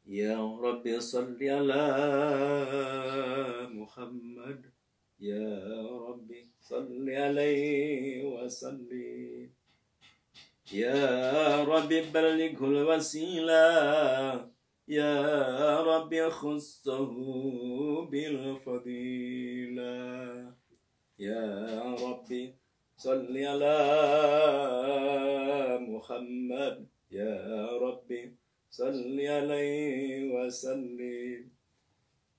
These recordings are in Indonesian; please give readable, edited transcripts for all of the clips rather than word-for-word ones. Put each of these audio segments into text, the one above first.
Ya Rabbi salli ala Muhammad. Ya Rabbi salli alaihi wa sallim. Ya Rabbi ballighul wasilah. Ya Rabbi khussahu bil fadilah. Ya Rabbi salli ala Muhammad. Ya Rabbi salli alaihi wa sallim.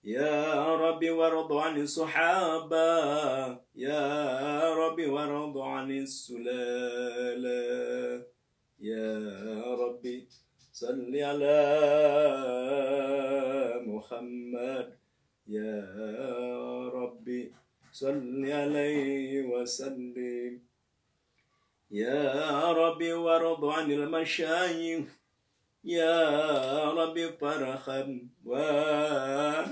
Ya Rabbi warḍu 'anis sahaba. Ya Rabbi warḍu 'anis sulala. Ya Rabbi salli ala Muhammad. Ya Rabbi salli alaihi wa sallim. Ya Rabbi warḍu 'anil masyayikh. Ya Rabbi farham walidina.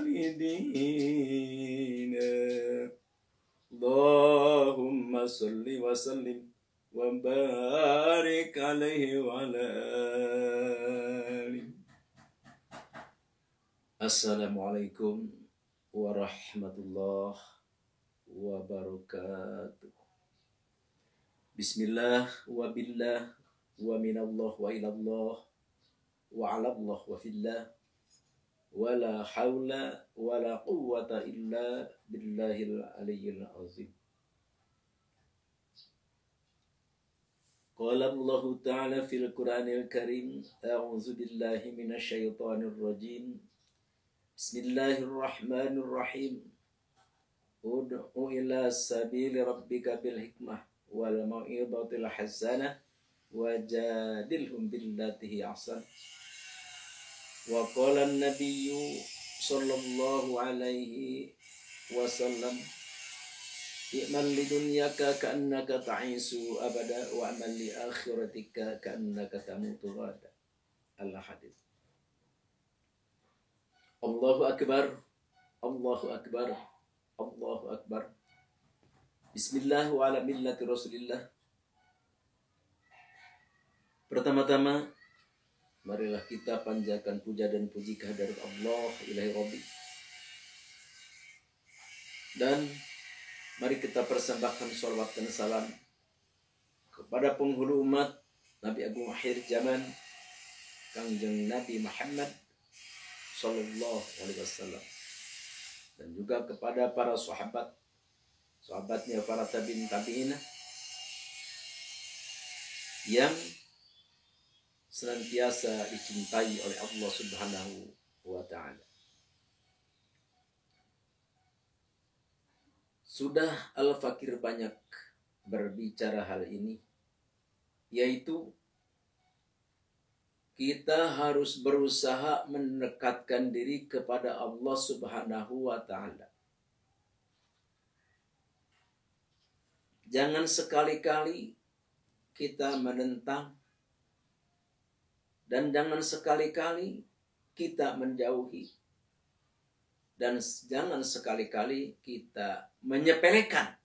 Allahumma salli wa sallim wa barik alaihi wa ala alihi. Assalamualaikum warahmatullahi wabarakatuh. Bismillah wa billah wa minallah wa ilallah wa ala Allah wa fillah wa la hawla wa la quwwata illa billahil aliyyil azim. Qala Allah ta'ala fil Qur'anil Karim, a'udzu billahi minasy syaithanir rajim. Bismillahirrahmanirrahim. Ud'u ila sabili rabbika bil hikmah wal mau'izatil hasanah wajadilhum billati hi ahsan. Wa qala an-nabiyyu sallallahu alaihi wasallam, i'mal lidunyaka ka'annaka ta'isu abada wa amal li akhiratika ka'annaka tamutu ghada. Al-hadits. Allahu akbar, Allahu akbar, Allahu akbar. Bismillah wa ala millati Rasulillah. Pertama-tama, marilah kita panjatkan puja dan puji kehadirat Allah ilahi Rabbi. Dan mari kita persembahkan sholawat dan salam kepada penghulu umat Nabi Agung akhir zaman, Kangjeng Nabi Muhammad sallallahu alaihi wasallam, dan juga kepada para sahabatnya, para tabi'in yang senantiasa dicintai oleh Allah Subhanahu wa ta'ala. Sudah Al-Fakir banyak berbicara hal ini, yaitu kita harus berusaha mendekatkan diri kepada Allah Subhanahu wa ta'ala. Jangan sekali-kali kita menentang, dan jangan sekali-kali kita menjauhi, dan jangan sekali-kali kita menyepelekan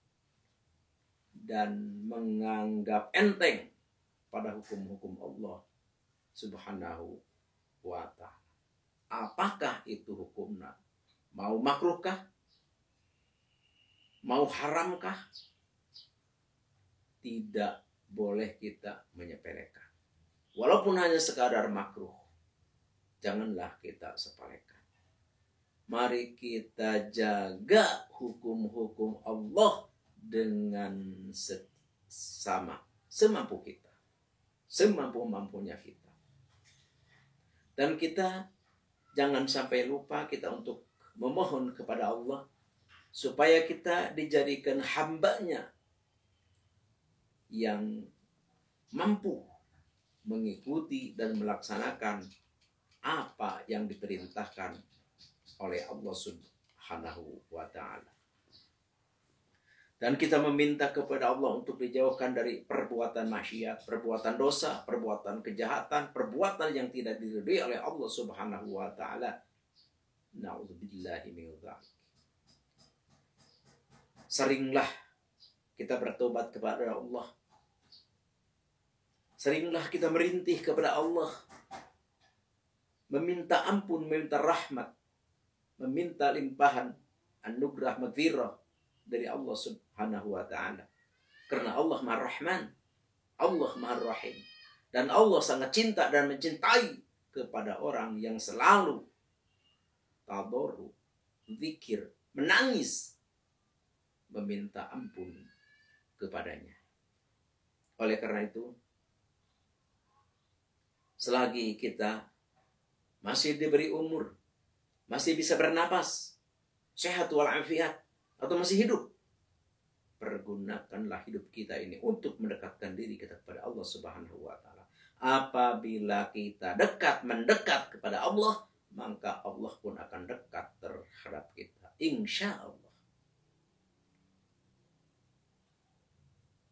dan menganggap enteng pada hukum-hukum Allah Subhanahu wa ta'ala. Apakah itu hukumnya? Mau makruhkah? Mau haramkah? Tidak boleh kita menyepelekan. Walaupun hanya sekadar makruh, janganlah kita sepelekan. Mari kita jaga hukum-hukum Allah dengan semampu kita, semampu-mampunya kita. Dan kita jangan sampai lupa kita untuk memohon kepada Allah supaya kita dijadikan hamba-Nya yang mampu mengikuti dan melaksanakan apa yang diperintahkan oleh Allah Subhanahu wa ta'ala. Dan kita meminta kepada Allah untuk dijauhkan dari perbuatan maksiat, perbuatan dosa, perbuatan kejahatan, perbuatan yang tidak diridhoi oleh Allah Subhanahu wa ta'ala. Na'udzubillahi min dzalik. Seringlah kita bertobat kepada Allah. Seringlah kita merintih kepada Allah. meminta ampun, meminta rahmat, meminta limpahan anugerah maghfirah dari Allah Subhanahu wa taala. Karena Allah Maha Rahman, Allah Maha Rahim, dan Allah sangat cinta dan mencintai kepada orang yang selalu tadarru, zikir, menangis, meminta ampun kepadanya. Oleh karena itu, selagi kita masih diberi umur, masih bisa bernapas, sehat walafiat, atau masih hidup, pergunakanlah hidup kita ini untuk mendekatkan diri kita kepada Allah Subhanahu wa taala. Apabila kita mendekat kepada Allah, maka Allah pun akan dekat terhadap kita, insya Allah.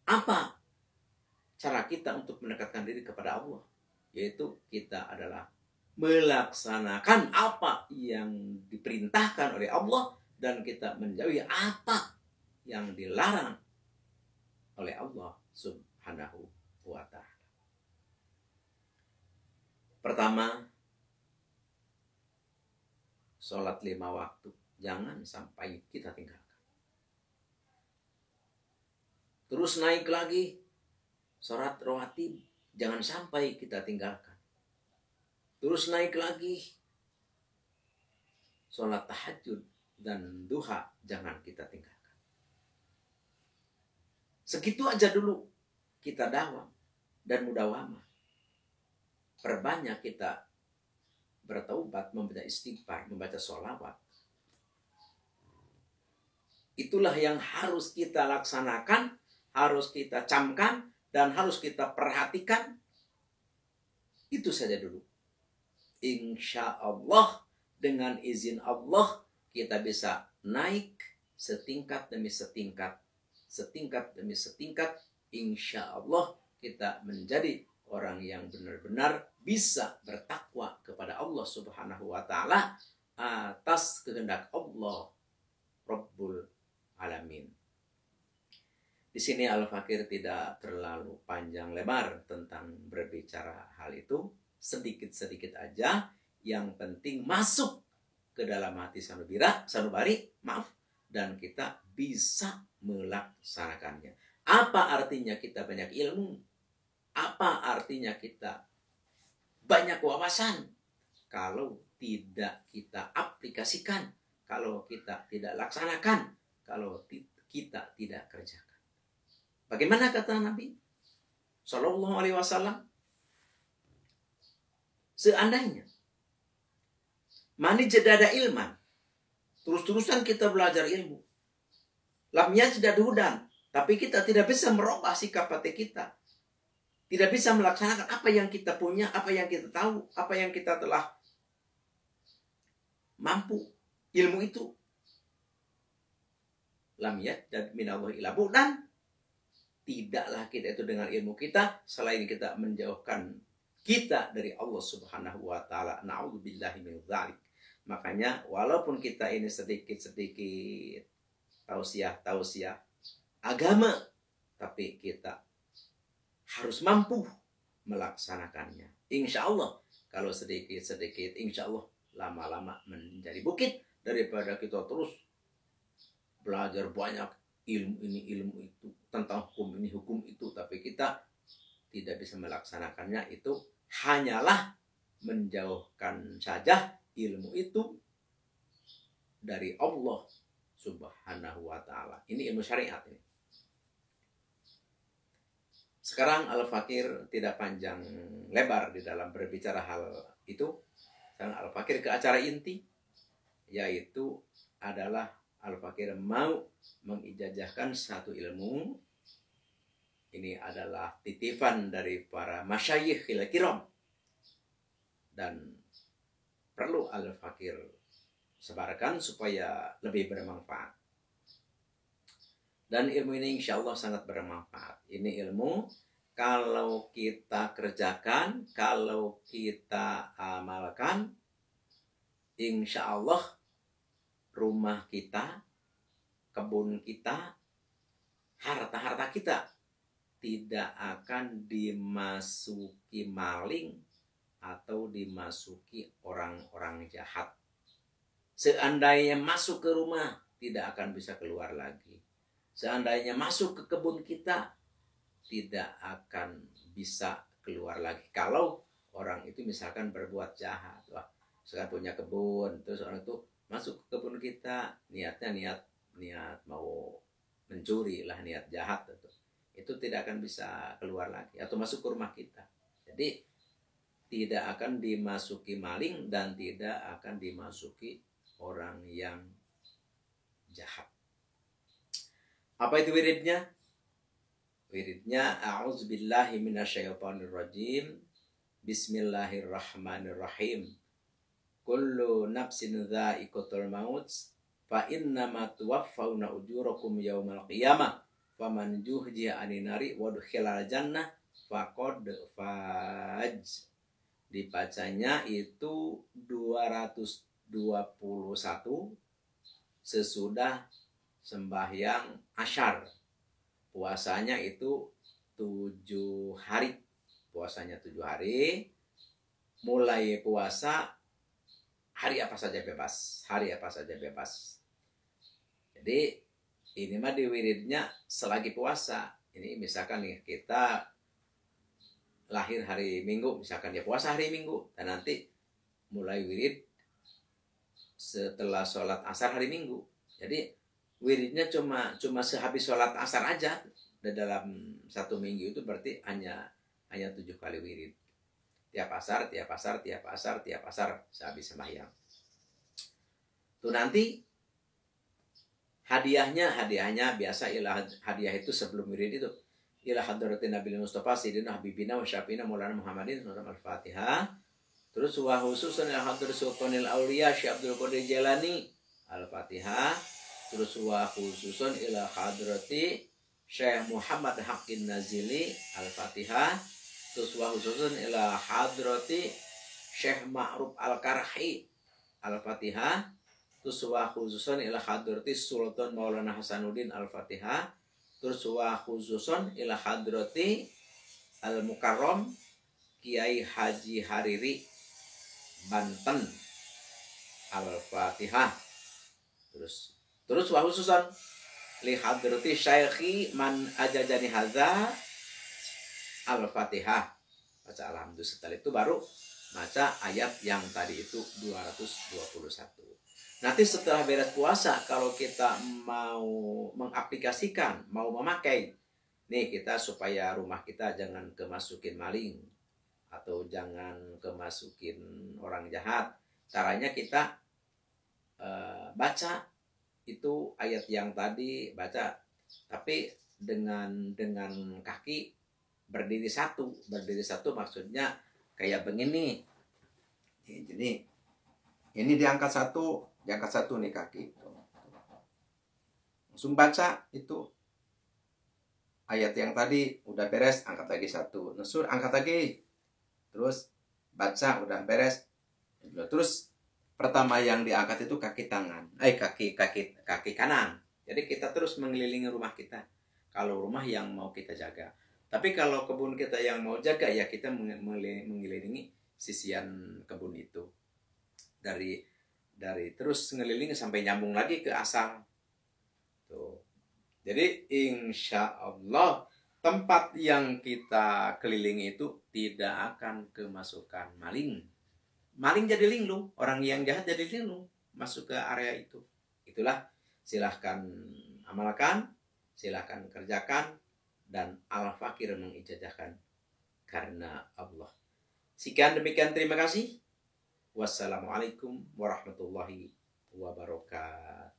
Apa cara kita untuk mendekatkan diri kepada Allah? Yaitu kita adalah melaksanakan apa yang diperintahkan oleh Allah dan kita menjauhi apa yang dilarang oleh Allah Subhanahu wa ta'ala. Pertama, sholat 5 waktu jangan sampai kita tinggalkan. Terus naik lagi, sholat rawatib jangan sampai kita tinggalkan. Terus naik lagi, sholat tahajud dan duha jangan kita tinggalkan. Segitu aja dulu kita dawam dan mudawamah. Perbanyak kita bertaubat, membaca istighfar, membaca sholawat. Itulah yang harus kita laksanakan, harus kita camkan, dan harus kita perhatikan. Itu saja dulu. Insya Allah, dengan izin Allah, kita bisa naik setingkat demi setingkat. Setingkat demi setingkat, insya Allah kita menjadi orang yang benar-benar bisa bertakwa kepada Allah Subhanahu wa ta'ala atas kehendak Allah Rabbul Alamin. Di sini Al-Fakir tidak terlalu panjang lebar tentang berbicara hal itu. Sedikit-sedikit aja, yang penting masuk ke dalam hati sanubari, dan kita bisa melaksanakannya. Apa artinya kita banyak ilmu? Apa artinya kita banyak wawasan kalau tidak kita aplikasikan, kalau kita tidak laksanakan, kalau kita tidak kerjakan? Bagaimana kata Nabi Sallallahu Alaihi Wasallam? Seandainya mani jedada ilman, terus-terusan kita belajar ilmu, lam yajdad hudan, tapi kita tidak bisa merubah sikap hati kita, tidak bisa melaksanakan apa yang kita punya, apa yang kita tahu, apa yang kita telah mampu, ilmu itu, lam yajdad minallahi illa bu'dan, tidaklah kita itu dengan ilmu kita selain kita menjauhkan kita dari Allah Subhanahu wa ta'ala. Na'udzubillahi min dzalik. Makanya walaupun kita ini sedikit-sedikit tausiah agama, tapi kita harus mampu melaksanakannya. Insya Allah, kalau sedikit-sedikit, insya Allah lama-lama menjadi bukit, daripada kita terus belajar banyak ilmu ini, ilmu itu, tentang hukum ini, hukum itu, tapi kita tidak bisa melaksanakannya. Itu hanyalah menjauhkan saja ilmu itu dari Allah Subhanahu wa ta'ala. Ini ilmu syariat ini. Sekarang Al-Fakir tidak panjang lebar di dalam berbicara hal itu. Sekarang Al-Fakir ke acara inti, yaitu adalah Al-Fakir mau mengijazahkan satu ilmu. Ini adalah titipan dari para masyayikhil kiram, dan perlu Al-Fakir sebarkan supaya lebih bermanfaat. Dan ilmu ini insya Allah sangat bermanfaat. Ini ilmu kalau kita kerjakan, kalau kita amalkan, insya Allah rumah kita, kebun kita, harta-harta kita tidak akan dimasuki maling, atau dimasuki orang-orang jahat. Seandainya masuk ke rumah, tidak akan bisa keluar lagi. Seandainya masuk ke kebun kita, tidak akan bisa keluar lagi. Kalau orang itu misalkan berbuat jahat, wah, sekarang punya kebun, terus orang itu masuk ke kebun kita, niatnya niat mau mencuri lah, niat jahat itu tidak akan bisa keluar lagi, atau masuk ke rumah kita. Jadi tidak akan dimasuki maling dan tidak akan dimasuki orang yang jahat. Apa itu wiridnya? Wiridnya a'udzubillahi minasyaitonirrajim. Bismillahirrahmanirrahim. Kullu nafsin dha'iqatul maut fa innama tuwaffawna ujurakum yaumal qiyamah faman zuhziha 'anil nari wa udkhilal jannah faqad faz. Dibacanya itu 221 sesudah sembahyang asyar. Puasanya itu 7 hari. Puasanya 7 hari. Mulai puasa hari apa saja bebas. Hari apa saja bebas. Jadi ini mah di wiridnya selagi puasa. Ini misalkan nih kita lahir hari Minggu, misalkan dia puasa hari Minggu, dan nanti mulai wirid setelah sholat asar hari Minggu. Jadi wiridnya cuma sehabis sholat asar aja. Dalam 1 minggu itu berarti hanya 7 kali wirid. Tiap asar sehabis sembahyang. Tuh nanti hadiahnya biasa hadiah itu sebelum wirid itu ila hadratin Nabi Mustafa Sayyidina Habibina wa Syafiina Maulana Muhammadin Al-Fatihah. Terus wa khususan ila hadrat Sultanil Auliya Syekh Abdul Qadir Jailani Al-Fatihah. Terus wa khususan ila hadrati Syekh Muhammad Haqqin Nazili Al-Fatihah. Terus wa khususan ila hadrati Syekh Ma'ruf Al-Karhi Al-Fatihah. Terus wa khususan ila hadrati Sultan Maulana Hasanuddin Al-Fatihah. Terus wa khususon ila hadrati al-mukarram Kiai Haji Hariri Banten Al-Fatihah. Terus wa khususon li hadrati Syaikhi man ajajani hadza Al-Fatihah. Baca alhamdulillah, setelah itu baru baca ayat yang tadi itu 221. Nanti setelah beres puasa, kalau kita mau mengaplikasikan, mau memakai, nih kita supaya rumah kita jangan kemasukin maling atau jangan kemasukin orang jahat. Caranya kita baca itu ayat yang tadi, baca, tapi dengan kaki berdiri satu maksudnya kayak begini. Jadi ini diangkat satu nih kaki. Langsung baca itu ayat yang tadi udah beres, angkat lagi satu. Nusur, angkat lagi. Terus baca udah beres. Terus pertama yang diangkat itu kaki tangan. Kaki kanan. Jadi kita terus mengelilingi rumah kita. Kalau rumah yang mau kita jaga. Tapi kalau kebun kita yang mau jaga, ya kita mengelilingi sisian kebun itu. Dari terus ngelilingi sampai nyambung lagi ke asal. Tuh. Jadi insya Allah tempat yang kita kelilingi itu tidak akan kemasukan maling. Maling jadi linglung, orang yang jahat jadi linglung masuk ke area itu. Itulah, silahkan amalkan, silahkan kerjakan, dan Al-Fakir mengijazahkan karena Allah. Sekian demikian, terima kasih. Wassalamualaikum warahmatullahi wabarakatuh.